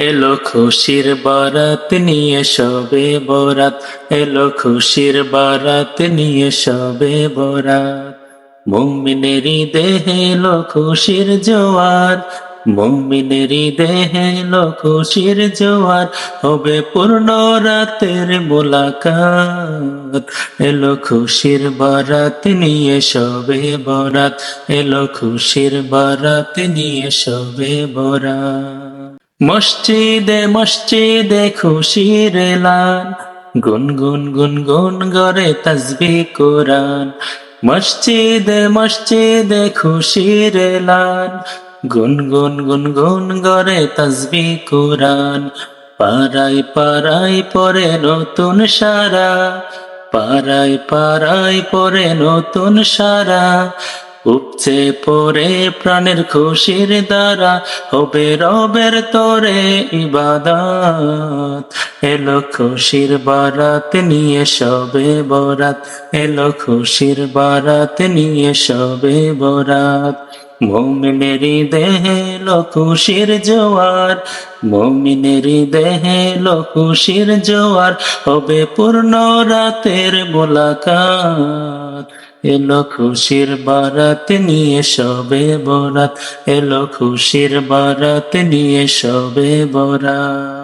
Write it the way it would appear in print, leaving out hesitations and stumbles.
এলো খুশির বারাত নিয়ে সবে বরাত, এলো খুশির বারাত নিয়ে সবে বরাত। মুমিনেরই দেহে এলো খুশির জোয়ার, মুমিনেরই দেহে এলো খুশির জোয়ার, হবে পূর্ণ রাতের মোলাকাত। এলো খুশির বারাত নিয়ে সবে বরাত, এলো খুশির বারাত নিয়ে সবে বরাত। মসজিদে মসজিদে খুশির এলান, গুনগুন গুনগুন গড়ে তাসবিহ কোরআন। মসজিদে মসজিদে খুশির এলান, গুনগুন গুনগুন গড়ে তাসবিহ কোরআন। পাড়ায় পাড়ায় পরে নতুন সারা, পাড়ায় পাড়ায় পরে নতুন সারা। উপচে পড়ে প্রাণের খুশির দ্বারা, হবে রবের তরে ইবাদত। এলো খুশির বারাত নিয়ে সবে বরাত, এলো খুশির বারাত নিয়ে সবে বরাত। মুমিনেরই দেহে এলো খুশির জোয়ার, মুমিনেরই দেহে এলো খুশির জোয়ার, হবে পূর্ণ রাতের মোলাকাত। এলো খুশির বারাত নিয়ে সবে বরাত, এলো খুশির বারাত নিয়ে সবে বরাত।